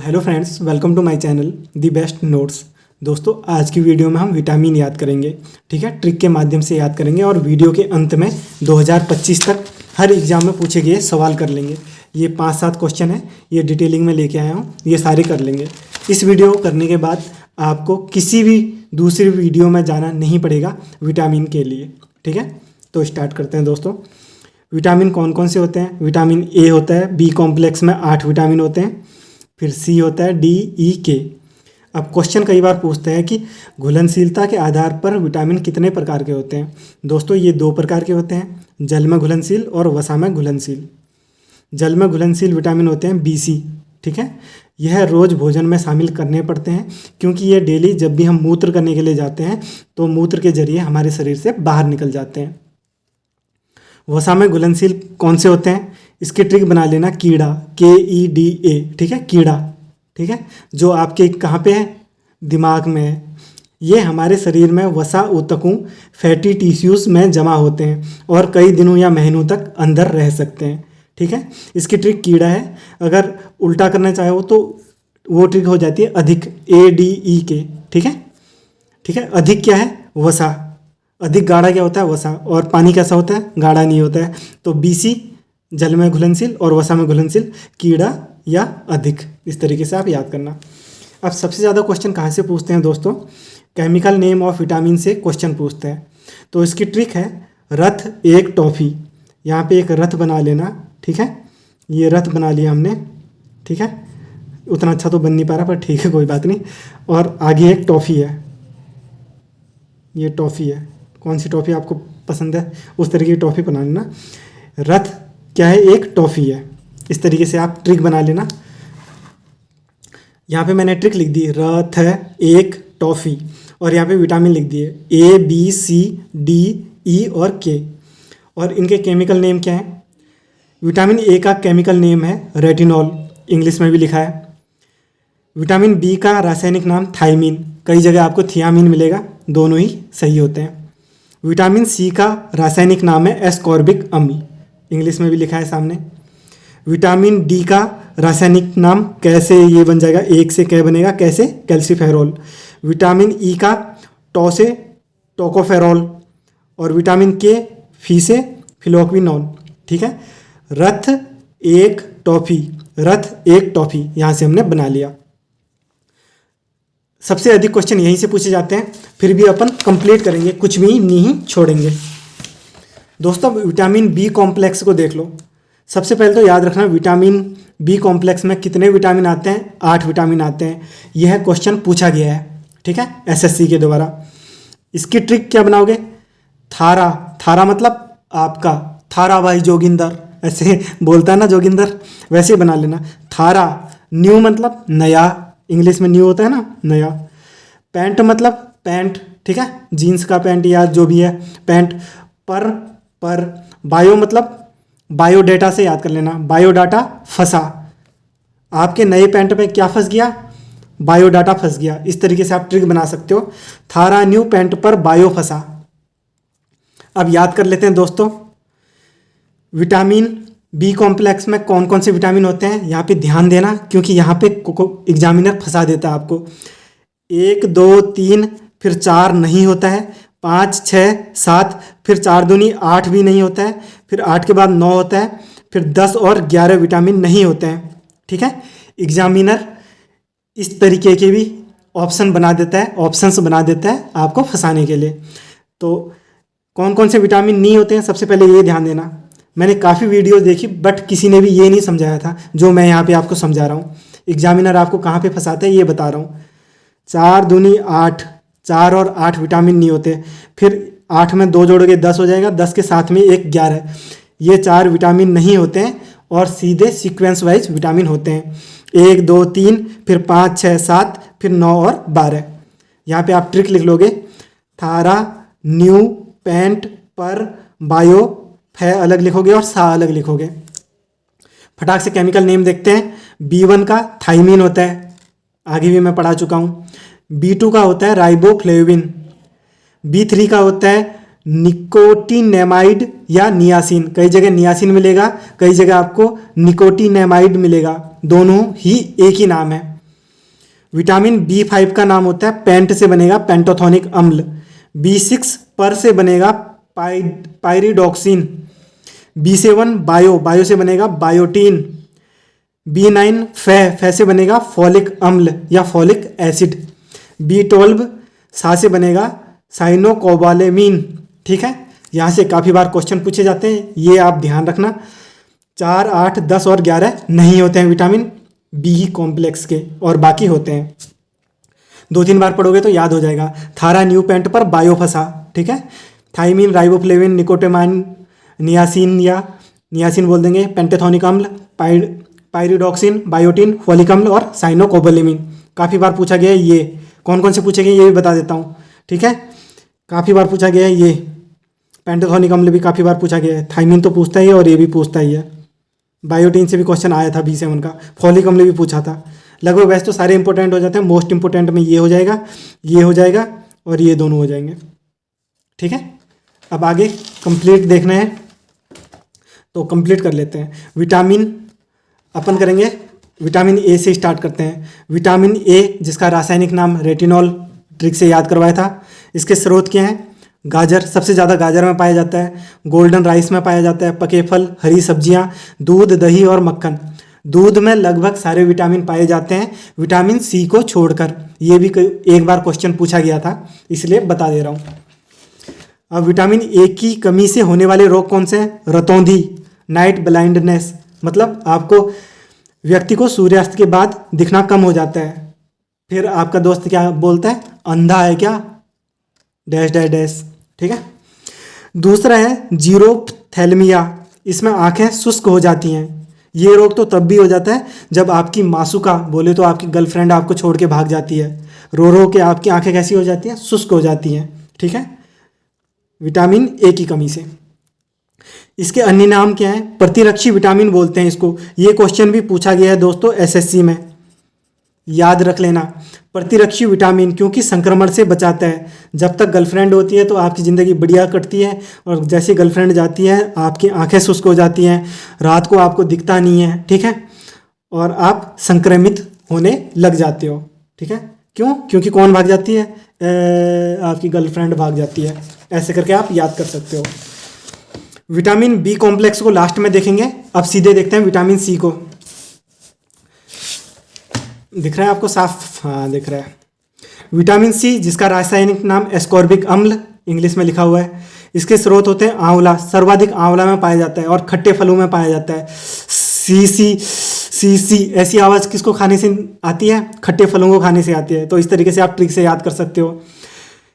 Hello friends, welcome to my channel the best notes. दोस्तों, आज की वीडियो में हम विटामिन याद करेंगे। ठीक है, ट्रिक के माध्यम से याद करेंगे और वीडियो के अंत में 2025 तक हर एग्जाम में पूछे गए सवाल कर लेंगे। ये 5-7 क्वेश्चन है, ये डिटेलिंग में लेके आया हूँ, ये सारे कर लेंगे। इस वीडियो को करने के बाद आपको किसी भी दूसरी वीडियो में जाना नहीं पड़ेगा विटामिन के लिए। ठीक है, तो स्टार्ट करते हैं दोस्तों। विटामिन कौन कौन से होते हैं? विटामिन ए होता है, बी कॉम्प्लेक्स में 8 विटामिन होते हैं, फिर सी होता है, डी, ई, के। अब क्वेश्चन कई बार पूछते हैं कि घुलनशीलता के आधार पर विटामिन कितने प्रकार के होते हैं? दोस्तों, ये 2 प्रकार के होते हैं, जल में घुलनशील और वसा में घुलनशील। जल में घुलनशील विटामिन होते हैं बी, सी। ठीक है, यह रोज़ भोजन में शामिल करने पड़ते हैं क्योंकि ये डेली जब भी हम मूत्र करने के लिए जाते हैं तो मूत्र के जरिए हमारे शरीर से बाहर निकल जाते हैं। वसा में घुलनशील कौन से होते हैं? इसकी ट्रिक बना लेना, कीड़ा, KEDA। ठीक है, कीड़ा। ठीक है, जो आपके कहाँ पे है? दिमाग में है। ये हमारे शरीर में वसा ऊतकों, फैटी टिश्यूज़ में जमा होते हैं और कई दिनों या महीनों तक अंदर रह सकते हैं। ठीक है, इसकी ट्रिक कीड़ा है। अगर उल्टा करना चाहे हो तो वो ट्रिक हो जाती है अधिक, ADEK। ठीक है, ठीक है, अधिक क्या है? वसा। अधिक गाढ़ा क्या होता है? वसा। और पानी कैसा होता है? गाढ़ा नहीं होता है। तो BC जल में घुलनशील और वसा में घुलनशील, कीड़ा या अधिक। इस तरीके से आप याद करना। अब सबसे ज़्यादा क्वेश्चन कहाँ से पूछते हैं दोस्तों? केमिकल नेम ऑफ विटामिन से क्वेश्चन पूछते हैं। तो इसकी ट्रिक है रथ एक टॉफ़ी। यहाँ पे एक रथ बना लेना। ठीक है, ये रथ बना लिया हमने। ठीक है, उतना अच्छा तो बन नहीं पा रहा पर ठीक है, कोई बात नहीं। और आगे एक टॉफ़ी है, ये टॉफ़ी है। कौन सी टॉफ़ी आपको पसंद है उस तरीके की टॉफ़ी बना लेना। रथ क्या है? एक टॉफ़ी है। इस तरीके से आप ट्रिक बना लेना। यहाँ पे मैंने ट्रिक लिख दी, रथ है एक टॉफ़ी, और यहाँ पे विटामिन लिख दिए ABCDE और K। और इनके केमिकल नेम क्या है? विटामिन ए का केमिकल नेम है रेटिनॉल, इंग्लिश में भी लिखा है। विटामिन बी का रासायनिक नाम थायमीन, कई जगह आपको थियामीन मिलेगा, दोनों ही सही होते हैं। विटामिन सी का रासायनिक नाम है एस्कॉर्बिक अम्ल, इंग्लिश में भी लिखा है सामने। विटामिन डी का रासायनिक नाम कैसे ये बन जाएगा, एक से कै बनेगा, कैसे? कैल्सीफेरॉल। विटामिन ई का टॉ से टोकोफेरॉल, और विटामिन के फी से फिलोक्विनोन। ठीक है, रथ एक टॉफ़ी, रथ एक टॉफ़ी यहाँ से हमने बना लिया। सबसे अधिक क्वेश्चन यहीं से पूछे जाते हैं, फिर भी अपन कंप्लीट करेंगे, कुछ भी नहीं छोड़ेंगे। दोस्तों, विटामिन बी कॉम्प्लेक्स को देख लो। सबसे पहले तो याद रखना, विटामिन बी कॉम्प्लेक्स में कितने विटामिन आते हैं? 8 विटामिन आते हैं। यह क्वेश्चन पूछा गया है। ठीक है, SSC के द्वारा। इसकी ट्रिक क्या बनाओगे? थारा, थारा मतलब आपका, थारा भाई जोगिंदर, ऐसे बोलता है ना जोगिंदर, वैसे बना लेना। थारा। न्यू मतलब नया, इंग्लिश में न्यू होता है ना, नया। पैंट मतलब पैंट, ठीक है, जीन्स का पैंट या जो भी है पैंट। पर बायो मतलब बायोडाटा से याद कर लेना, बायोडाटा फंसा। आपके नए पैंट पे क्या फंस गया? बायोडाटा फंस गया। इस तरीके से आप ट्रिक बना सकते हो, थारा न्यू पैंट पर बायो फंसा। अब याद कर लेते हैं दोस्तों, विटामिन बी कॉम्प्लेक्स में कौन कौन से विटामिन होते हैं। यहाँ पे ध्यान देना क्योंकि यहाँ पे एग्जामिनर फंसा देता है आपको। 1 2 3 फिर 4 नहीं होता है, 5 6 7 फिर 4 दूनी 8 भी नहीं होता है, फिर 8 के बाद 9 होता है, फिर 10 और 11 विटामिन नहीं होते हैं। ठीक है, एग्जामिनर इस तरीके के भी ऑप्शन बना देता है, ऑप्शंस बना देता है आपको फंसाने के लिए। तो कौन कौन से विटामिन नहीं होते हैं, सबसे पहले ये ध्यान देना। मैंने काफ़ी वीडियोस देखी बट किसी ने भी ये नहीं समझाया था जो मैं यहाँ पे आपको समझा रहा हूँ। एग्जामिनर आपको कहाँ पे फंसाता है ये बता रहा हूँ। 4 दूनी 8, 4 और 8 विटामिन नहीं होते। फिर 8 में 2 जोड़ोगे 10 हो जाएगा, 10 के साथ में एक 11। ये 4 विटामिन नहीं होते हैं और सीधे सीक्वेंस वाइज विटामिन होते हैं। 1 2 3 फिर 5 6 7 फिर 9 और 12। यहाँ पे आप ट्रिक लिख लोगे, थारा न्यू पैंट पर बायो, है अलग लिखोगे और सा अलग लिखोगे। फटाक से केमिकल नेम देखते हैं। B1 का थाइमीन होता है, आगे भी मैं पढ़ा चुका हूँ। B2 का होता है राइबोफ्लेविन। B3 का होता है निकोटिनेमाइड या नियासिन। कई जगह नियासिन मिलेगा, कई जगह आपको निकोटिनेमाइड मिलेगा, दोनों ही एक ही नाम है। विटामिन B5 का नाम होता है पेंट से बनेगा पेंटोथोनिक अम्ल। B6 पर से बनेगा पायरिडॉक्सिन। B7 बायो से बनेगा बायोटीन। B9 फै से बनेगा फॉलिक अम्ल या फॉलिक एसिड। B12 से बनेगा साइनोकोबालेमीन। ठीक है, यहाँ से काफ़ी बार क्वेश्चन पूछे जाते हैं, ये आप ध्यान रखना। 4, 8, 10 और 11 नहीं होते हैं विटामिन बी कॉम्प्लेक्स के, और बाकी होते हैं। 2-3 बार पढ़ोगे तो याद हो जाएगा। थारा न्यू पेंट पर बायो फंसा। ठीक है, थाइमिन, राइबोफ्लेविन, निकोटिमाइन, नियासिन या नियासिन बोल देंगे, पेंटेथोनिक अम्ल, पायरिडॉक्सिन, बायोटीन, फॉलिक अम्ल और साइनोकोबालेमीन। काफ़ी बार पूछा गया है ये। कौन कौन से पूछे गए ये भी बता देता हूँ। ठीक है, काफ़ी बार पूछा गया है ये। पेंटेथोनिक अम्ल भी काफ़ी बार पूछा गया है। थाइमिन तो पूछता ही है और ये भी पूछता ही है। बायोटीन से भी क्वेश्चन आया था B7 का। फॉलिक अम्ल भी पूछा था। लगभग वैसे तो सारे इंपॉर्टेंट हो जाते हैं। मोस्ट इंपॉर्टेंट में ये हो जाएगा, ये हो जाएगा और ये दोनों हो जाएंगे। ठीक है, अब आगे कंप्लीट देखना है तो कंप्लीट कर लेते हैं। विटामिन अपन करेंगे, विटामिन ए से स्टार्ट करते हैं। विटामिन ए जिसका रासायनिक नाम रेटिनॉल, ट्रिक से याद करवाया था। इसके स्रोत क्या हैं? गाजर, सबसे ज़्यादा गाजर में पाया जाता है। गोल्डन राइस में पाया जाता है। पके फल, हरी सब्जियां, दूध, दही और मक्खन। दूध में लगभग सारे विटामिन पाए जाते हैं विटामिन सी को छोड़कर। ये भी एक बार क्वेश्चन पूछा गया था, इसलिए बता दे रहा हूँ। अब विटामिन ए की कमी से होने वाले रोग कौन से हैं? रतौंधी, नाइट ब्लाइंडनेस, मतलब आपको व्यक्ति को सूर्यास्त के बाद दिखना कम हो जाता है। फिर आपका दोस्त क्या बोलता है? अंधा है क्या? Dash dash dash. ठीक है, दूसरा है जीरोप्थेल्मिया, इसमें आंखें शुष्क हो जाती हैं। ये रोग तो तब भी हो जाता है जब आपकी मासूका, बोले तो आपकी गर्लफ्रेंड आपको छोड़ के भाग जाती है। रो रो के आपकी आंखें कैसी हो जाती हैं? शुष्क हो जाती हैं। ठीक है, विटामिन ए की कमी से। इसके अन्य नाम क्या है? प्रतिरक्षी विटामिन बोलते हैं इसको। ये क्वेश्चन भी पूछा गया है दोस्तों SSC में, याद रख लेना। प्रतिरक्षी विटामिन क्योंकि संक्रमण से बचाता है। जब तक गर्लफ्रेंड होती है तो आपकी ज़िंदगी बढ़िया कटती है, और जैसे गर्लफ्रेंड जाती है आपकी आंखें शुष्क हो जाती हैं, रात को आपको दिखता नहीं है। ठीक है, और आप संक्रमित होने लग जाते हो। ठीक है, क्यों? क्योंकि कौन भाग जाती है? आपकी गर्लफ्रेंड भाग जाती है। ऐसे करके आप याद कर सकते हो। विटामिन बी कॉम्प्लेक्स को लास्ट में देखेंगे। अब सीधे देखते हैं विटामिन सी को। दिख रहा है आपको साफ? हाँ, दिख रहा है। विटामिन सी जिसका रासायनिक नाम एस्कॉर्बिक अम्ल इंग्लिश में लिखा हुआ है। इसके स्रोत होते हैं आंवला, सर्वाधिक आंवला में पाया जाता है, और खट्टे फलों में पाया जाता है। सी ऐसी आवाज़ किसको खाने से आती है? खट्टे फलों को खाने से आती है। तो इस तरीके से आप ट्रिक से याद कर सकते हो।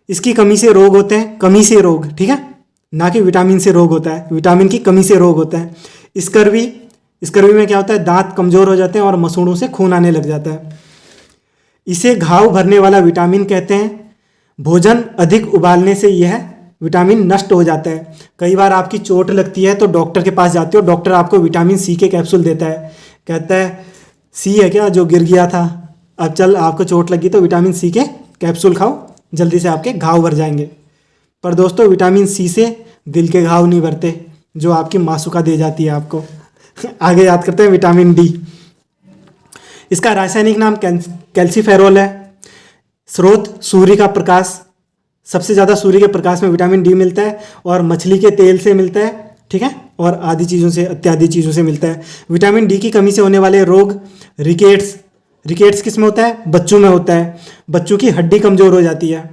इसकी कमी से रोग होते हैं, कमी से रोग, ठीक है, ना कि विटामिन से रोग होता है। विटामिन की कमी से रोग होता है। स्कर्वी में क्या होता है? दांत कमजोर हो जाते हैं और मसूड़ों से खून आने लग जाता है। इसे घाव भरने वाला विटामिन कहते हैं। भोजन अधिक उबालने से यह विटामिन नष्ट हो जाता है। कई बार आपकी चोट लगती है तो डॉक्टर के पास जाते हो, डॉक्टर आपको विटामिन सी के कैप्सूल देता है, कहता है सी है क्या जो गिर गया था, अब चल आपको चोट लगी तो विटामिन सी के कैप्सूल खाओ, जल्दी से आपके घाव भर जाएंगे। पर दोस्तों विटामिन सी से दिल के घाव नहीं भरते, जो आपकी मासूका दे जाती है आपको। आगे याद करते हैं विटामिन डी। इसका रासायनिक नाम कैल्सीफेरोल है। स्रोत सूर्य का प्रकाश, सबसे ज़्यादा सूर्य के प्रकाश में विटामिन डी मिलता है, और मछली के तेल से मिलता है। ठीक है, और आदि चीज़ों से, इत्यादि चीज़ों से मिलता है। विटामिन डी की कमी से होने वाले रोग रिकेट्स किस में होता है? बच्चों में होता है। बच्चों की हड्डी कमज़ोर हो जाती है।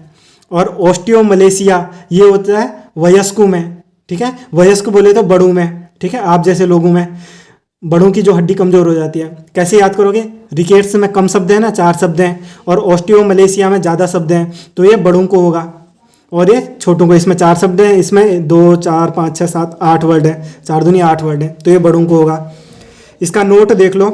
और ऑस्टियोमलेशिया ये होता है वयस्कों में। ठीक है, वयस्क बोले तो बड़ों में। ठीक है, आप जैसे लोगों में बड़ों की जो हड्डी कमज़ोर हो जाती है। कैसे याद करोगे? रिकेट्स में कम शब्द हैं ना, 4 शब्द हैं, और ऑस्टियोमलेशिया में ज़्यादा शब्द हैं, तो ये बड़ों को होगा, और ये छोटों को। इसमें 4 शब्द हैं, इसमें 2, 4, 5, 6, 7, 8 वर्ड है। 4 दूनी 8 वर्ड है, तो ये बड़ों को होगा। इसका नोट देख लो।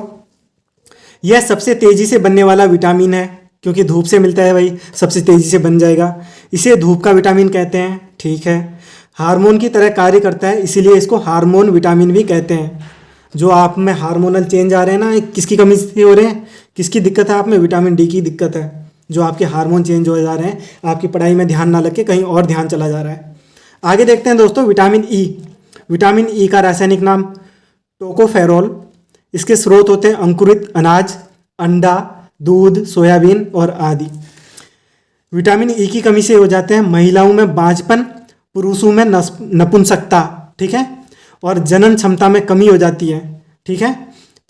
यह सबसे तेज़ी से बनने वाला विटामिन है, क्योंकि धूप से मिलता है भाई, सबसे तेज़ी से बन जाएगा। इसे धूप का विटामिन कहते हैं। ठीक है, हार्मोन की तरह कार्य करता है, इसीलिए इसको हार्मोन विटामिन भी कहते हैं। जो आप में हार्मोनल चेंज आ रहे हैं ना, किसकी कमी से हो रहे हैं? किसकी दिक्कत है आप में? विटामिन डी की दिक्कत है। जो आपके हार्मोन चेंज हो जा रहे हैं, आपकी पढ़ाई में ध्यान ना लग के कहीं और ध्यान चला जा रहा है। आगे देखते हैं दोस्तों विटामिन ई। विटामिन ई का रासायनिक नाम टोकोफेरोल। इसके स्रोत होते हैं अंकुरित अनाज, अंडा, दूध, सोयाबीन और आदि। विटामिन ई की कमी से हो जाते हैं महिलाओं में बांझपन, पुरुषों में नपुंसकता, ठीक है, और जनन क्षमता में कमी हो जाती है, ठीक है।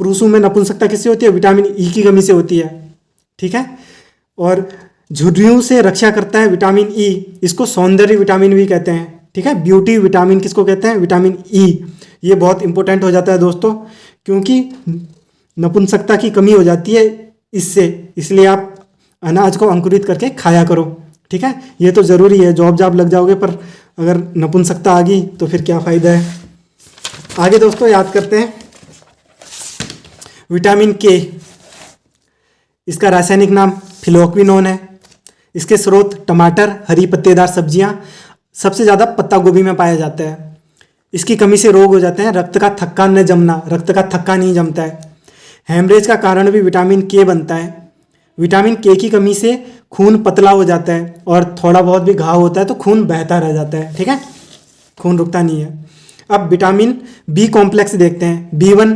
पुरुषों में नपुंसकता किससे होती है? विटामिन ई की कमी से होती है, ठीक है। और झुर्रियों से रक्षा करता है विटामिन ई, इसको सौंदर्य विटामिन भी कहते हैं, ठीक है। ब्यूटी विटामिन किसको कहते हैं? Vitamin E. ये बहुत इंपॉर्टेंट हो जाता है दोस्तों, क्योंकि नपुंसकता की कमी हो जाती है इससे, इसलिए आप अनाज को अंकुरित करके खाया करो, ठीक है। ये तो ज़रूरी है, जॉब लग जाओगे पर अगर नपुंसकता आ गई तो फिर क्या फ़ायदा है। आगे दोस्तों याद करते हैं विटामिन के। इसका रासायनिक नाम फिलोक्विनोन है। इसके स्रोत टमाटर, हरी पत्तेदार सब्जियां, सबसे ज़्यादा पत्ता गोभी में पाया जाता है। इसकी कमी से रोग हो जाते हैं रक्त का थक्का न जमना, रक्त का थक्का नहीं जमता है। हेमरेज का कारण भी विटामिन के बनता है। विटामिन के की कमी से खून पतला हो जाता है और थोड़ा बहुत भी घाव होता है तो खून बहता रह जाता है, ठीक है, खून रुकता नहीं है। अब विटामिन बी कॉम्प्लेक्स देखते हैं। B1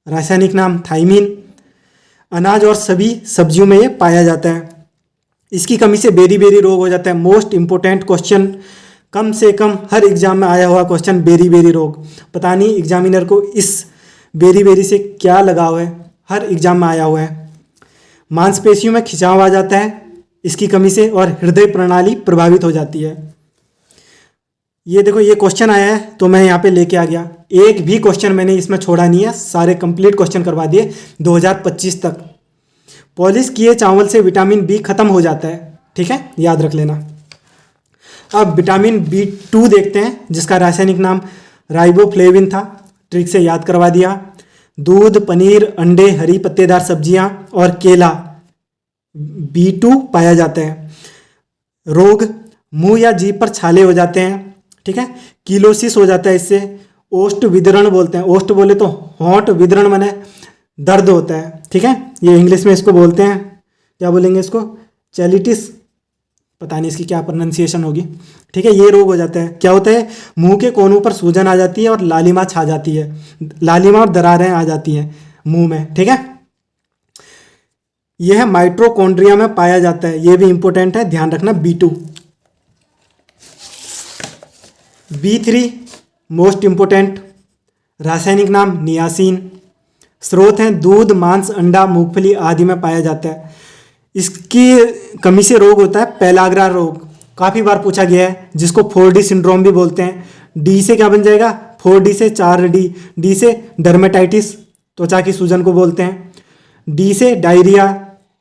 रासायनिक नाम थाइमीन। अनाज और सभी सब्जियों में ये पाया जाता है। इसकी कमी से बेरी बेरी रोग हो जाता है। मोस्ट इंपोर्टेंट क्वेश्चन, कम से कम हर एग्जाम में आया हुआ क्वेश्चन, बेरी बेरी रोग। पता नहीं एग्जामिनर को इस बेरी बेरी से क्या लगाव है, हर एग्जाम में आया हुआ है। मांसपेशियों में खिंचाव आ जाता है इसकी कमी से और हृदय प्रणाली प्रभावित हो जाती है। ये देखो ये क्वेश्चन आया है तो मैं यहाँ पे लेके आ गया, एक भी क्वेश्चन मैंने इसमें छोड़ा नहीं है, सारे कंप्लीट क्वेश्चन करवा दिए 2025 तक। पॉलिश किए चावल से विटामिन बी खत्म हो जाता है, ठीक है, याद रख लेना। अब विटामिन B2 देखते हैं, जिसका रासायनिक नाम राइबोफ्लेविन था, ट्रिक से याद करवा दिया। दूध, पनीर, अंडे, हरी पत्तेदार सब्जियां और केला B2 पाया जाता है। रोग, मुंह या जीभ पर छाले हो जाते हैं, ठीक है, कीलोसिस हो जाता है इससे। ओष्ठ विदरण बोलते हैं, ओष्ठ बोले तो होंठ, विदरण माने दर्द होता है, ठीक है, ये इंग्लिश में इसको बोलते हैं, क्या बोलेंगे इसको, चैलिटिस, पता नहीं इसकी क्या प्रोनाउंसिएशन होगी, ठीक है। ये रोग हो जाता है। क्या होता है? मुंह के कोनों पर सूजन आ जाती है और लालिमा छा जाती है, लालिमा और दरारें आ जाती हैं मुंह में, ठीक है। यह माइटोकॉन्ड्रिया में पाया जाता है, ये भी इंपॉर्टेंट है, ध्यान रखना। B2। B3 मोस्ट इंपोर्टेंट, रासायनिक नाम नियासिन। स्रोत हैं दूध, मांस, अंडा, मूंगफली आदि में पाया जाता है। इसकी कमी से रोग होता है पेलाग्रा रोग, काफ़ी बार पूछा गया है, जिसको 4D सिंड्रोम भी बोलते हैं। डी से क्या बन जाएगा? 4D से 4D। डी से डर्मेटाइटिस, त्वचा की सूजन को बोलते हैं। डी से डायरिया,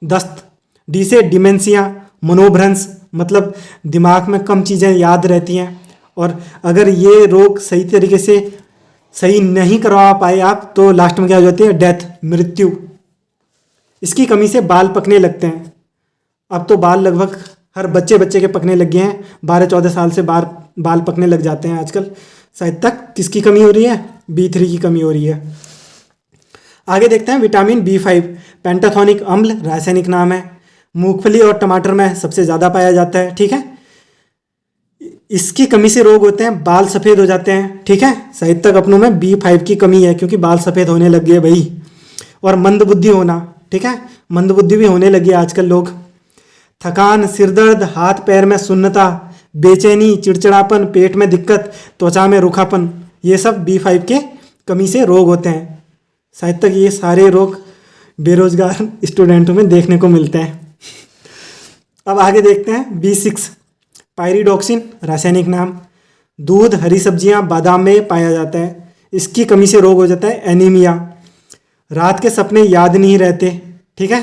दस्त। डी से डिमेंशिया, मनोभ्रंश, मतलब दिमाग में कम चीज़ें याद रहती हैं। और अगर ये रोग सही तरीके से सही नहीं करवा पाए आप तो लास्ट में क्या हो जाती है? डेथ, मृत्यु। इसकी कमी से बाल पकने लगते हैं। अब तो बाल लगभग हर बच्चे के पकने लग गए हैं, 12-14 साल से बाल पकने लग जाते हैं आजकल। शायद तक किसकी कमी हो रही है? B3 की कमी हो रही है। आगे देखते हैं विटामिन B5, पेंटाथोनिक अम्ल रासायनिक नाम है। मूंगफली और टमाटर में सबसे ज़्यादा पाया जाता है, ठीक है। इसकी कमी से रोग होते हैं, बाल सफ़ेद हो जाते हैं, ठीक है। शायद तक अपनों में B5 की कमी है, क्योंकि बाल सफ़ेद होने लग गए भाई। और मंदबुद्धि होना, ठीक है, मंदबुद्धि भी होने लगी आजकल लोग। थकान, सिरदर्द, हाथ पैर में सुन्नता, बेचैनी, चिड़चिड़ापन, पेट में दिक्कत, त्वचा में रूखापन, ये सब B5 के कमी से रोग होते हैं। शायद तक ये सारे रोग बेरोजगार स्टूडेंटों में देखने को मिलते हैं। अब आगे देखते हैं B6, पायरिडॉक्सिन रासायनिक नाम। दूध, हरी सब्जियां, बादाम में पाया जाता है। इसकी कमी से रोग हो जाता है एनीमिया। रात के सपने याद नहीं रहते, ठीक है।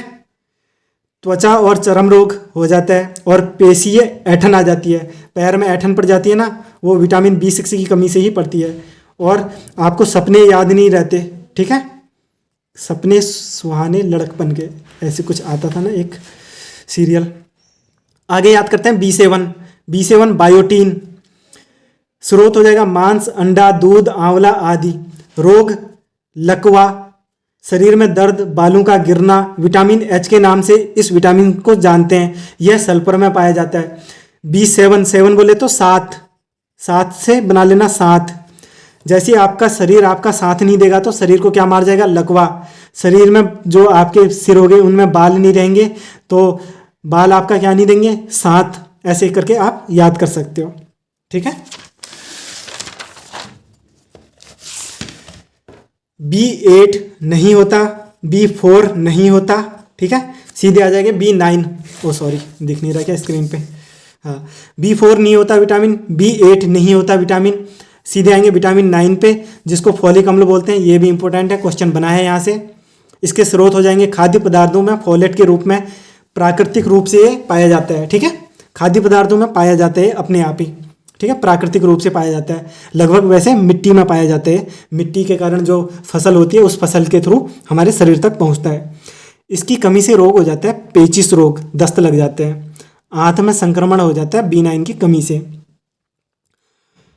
त्वचा और चर्म रोग हो जाता है और पेशीय ऐंठन आ जाती है, पैर में ऐंठन पड़ जाती है ना, वो विटामिन B6 की कमी से ही पड़ती है। और आपको सपने याद नहीं रहते, ठीक है, सपने सुहाने लड़कपन के, ऐसे कुछ आता था ना एक सीरियल। आगे याद करते हैं B7 बायोटीन। स्रोत हो जाएगा मांस, अंडा, दूध, आंवला आदि। रोग, लकवा, शरीर में दर्द, बालों का गिरना। विटामिन H के नाम से इस विटामिन को जानते हैं, यह सल्फर में पाया जाता है। B7 बोले तो 7 साथ से बना लेना साथ। जैसे आपका शरीर आपका साथ नहीं देगा तो शरीर को क्या मार जाएगा, लकवा। शरीर में जो आपके सिर हो गए उनमें बाल नहीं रहेंगे तो बाल आपका क्या नहीं देंगे, साथ। ऐसे करके आप याद कर सकते हो, ठीक है। B8 नहीं होता, B4 नहीं होता, ठीक है। सीधे आ जाएंगे B9, ओ सॉरी दिख नहीं रहा क्या स्क्रीन पे, हाँ। B4 नहीं होता विटामिन, B8 नहीं होता विटामिन। सीधे आएंगे विटामिन 9 पे, जिसको फोलिक अम्ल बोलते हैं। ये भी इंपॉर्टेंट है, क्वेश्चन बना है यहाँ से। इसके स्रोत हो जाएंगे खाद्य पदार्थों में फोलेट के रूप में, प्राकृतिक रूप से ये पाया जाता है, ठीक है। खाद्य पदार्थों में पाया जाता है अपने आप ही, ठीक है, प्राकृतिक रूप से पाया जाता है। लगभग वैसे मिट्टी में पाया जाता है, मिट्टी के कारण जो फसल होती है उस फसल के थ्रू हमारे शरीर तक पहुंचता है। इसकी कमी से रोग हो जाता है पेचिश रोग, दस्त लग जाते हैं। आंत में संक्रमण हो जाता है B9 की कमी से।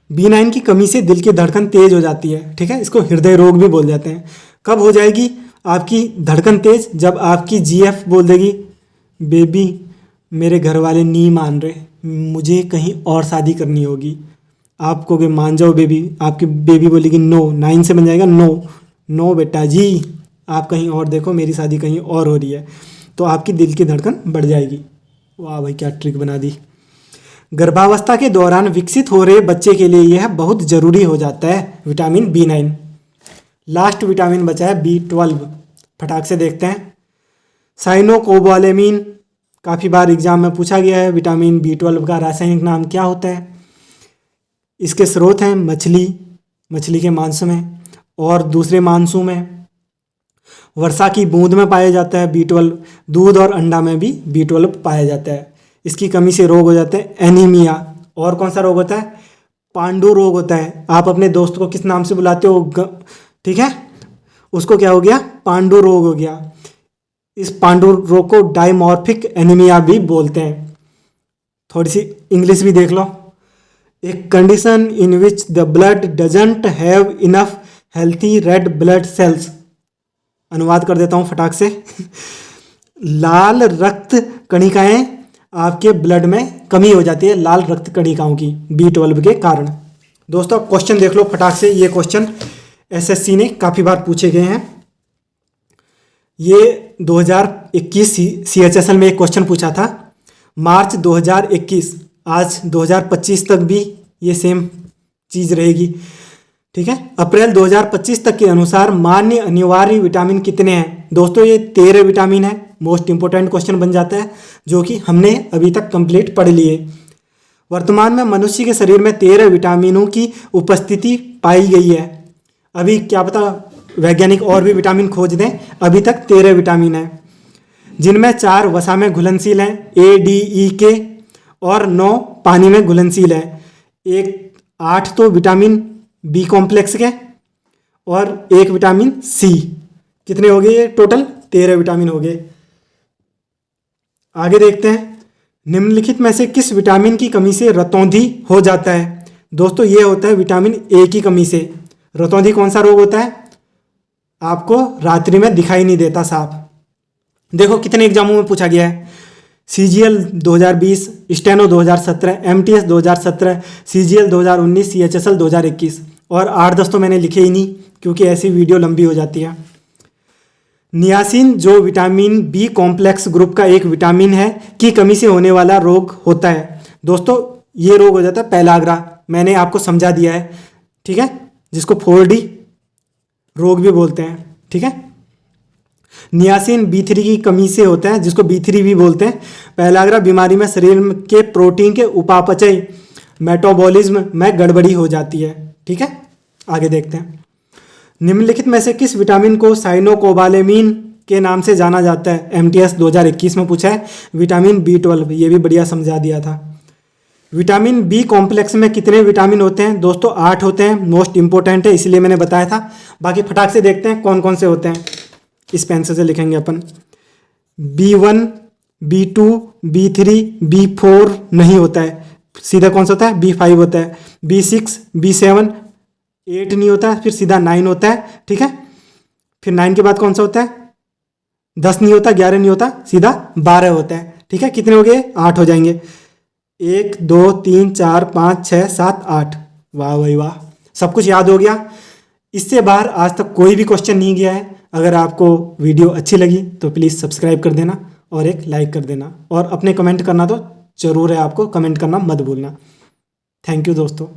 B9 की कमी से दिल की धड़कन तेज हो जाती है, ठीक है। इसको हृदय रोग भी बोल जाते हैं। कब हो जाएगी आपकी धड़कन तेज, जब आपकी GF बोल देगी बेबी मेरे घर वाले नहीं मान रहे, मुझे कहीं और शादी करनी होगी। आप कहोगे मान जाओ बेबी, आपकी बेबी बोलेगी नो, 9 से बन जाएगा नो, नो बेटा जी आप कहीं और देखो, मेरी शादी कहीं और हो रही है। तो आपकी दिल की धड़कन बढ़ जाएगी। वाह भाई क्या ट्रिक बना दी। गर्भावस्था के दौरान विकसित हो रहे बच्चे के लिए यह बहुत ज़रूरी हो जाता है विटामिन B9। लास्ट विटामिन बचा है B12, फटाक से देखते हैं। साइनोकोबालेमिन, काफ़ी बार एग्जाम में पूछा गया है। विटामिन B12 का रासायनिक नाम क्या होता है? इसके स्रोत हैं मछली के मांस में और दूसरे मांसों में। वर्षा की बूंद में पाया जाता है B12। दूध और अंडा में भी B12 पाया जाता है। इसकी कमी से रोग हो जाते हैं एनीमिया। और कौन सा रोग होता है? पांडु रोग होता है। आप अपने दोस्त को किस नाम से बुलाते हो? ठीक है, उसको क्या हो गया? पांडु रोग हो गया। इस पांडु रोग को डायमॉर्फिक एनीमिया भी बोलते हैं। थोड़ी सी इंग्लिश भी देख लो। A condition in which the blood doesn't have enough healthy red blood cells. अनुवाद कर देता हूँ फटाक से। लाल रक्त कणिकाएं आपके ब्लड में कमी हो जाती है, लाल रक्त कणिकाओं की B12 के कारण। दोस्तों क्वेश्चन देख लो फटाक से। ये क्वेश्चन SSC ने काफ़ी बार पूछे गए हैं। ये 2021 CHSL में एक क्वेश्चन पूछा था, मार्च 2021। आज 2025 तक भी ये सेम चीज़ रहेगी, ठीक है। अप्रैल 2025 तक के अनुसार मान्य अनिवार्य विटामिन कितने हैं? दोस्तों ये 13 विटामिन है। मोस्ट इंपोर्टेंट क्वेश्चन बन जाता है, जो कि हमने अभी तक कंप्लीट पढ़ लिए। वर्तमान में मनुष्य के शरीर में 13 विटामिनों की उपस्थिति पाई गई है। अभी क्या पता वैज्ञानिक और भी विटामिन खोज दें। अभी तक 13 विटामिन है, जिनमें 4 वसा में घुलनशील हैं A, D, E, K और 9 पानी में घुलनशील है। 8 तो विटामिन B कॉम्प्लेक्स के और 1 विटामिन C। कितने हो गए ये? टोटल 13 विटामिन हो गए। आगे देखते हैं, निम्नलिखित में से किस विटामिन की कमी से रतौंधी हो जाता है? दोस्तों ये होता है विटामिन A की कमी से। रतौंधी कौन सा रोग होता है? आपको रात्रि में दिखाई नहीं देता साफ। देखो कितने एग्जामों में पूछा गया है। CGL 2020, steno 2017, MTS 2017, CGL 2019, CHSL 2021 और 8-10 तो मैंने लिखे ही नहीं क्योंकि ऐसी वीडियो लंबी हो जाती है। नियासिन जो विटामिन B कॉम्प्लेक्स ग्रुप का एक विटामिन है की कमी से होने वाला रोग होता है। दोस्तों ये रोग हो जाता है पैलाग्रा, मैंने आपको समझा दिया है, ठीक है, जिसको 4D रोग भी बोलते हैं, ठीक है। नियासिन B3 की कमी से होता है, जिसको B3 भी बोलते हैं। पैलाग्रा बीमारी में शरीर के प्रोटीन के उपापचय मेटाबॉलिज्म में गड़बड़ी हो जाती है, ठीक है। आगे देखते हैं, निम्नलिखित में से किस विटामिन को साइनोकोबालेमिन के नाम से जाना जाता है? MTS 2021 में पूछा है। विटामिन B12, ये भी बढ़िया समझा दिया था। विटामिन B कॉम्प्लेक्स में कितने विटामिन होते हैं? दोस्तों 8 होते हैं। मोस्ट इंपॉर्टेंट है इसलिए मैंने बताया था। बाकी फटाक से देखते हैं कौन कौन से होते हैं। इस पेंसिल से लिखेंगे अपन। B1, B2, B3, B4 नहीं होता है। सीधा कौन सा होता है? B5 होता है। B6, B7, 8 नहीं होता है, फिर सीधा 9 होता है, ठीक है। फिर 9 के बाद कौन सा होता है? 10 नहीं होता, 11 नहीं होता, सीधा 12 होता है, ठीक है। कितने हो गए? 8 हो जाएंगे। 1 2 3 4 5 6 7 8। वाह भाई वाह, सब कुछ याद हो गया। इससे बाहर आज तक कोई भी क्वेश्चन नहीं गया है। अगर आपको वीडियो अच्छी लगी तो प्लीज़ सब्सक्राइब कर देना और एक लाइक कर देना, और अपने कमेंट करना तो ज़रूर है, आपको कमेंट करना मत भूलना। थैंक यू दोस्तों।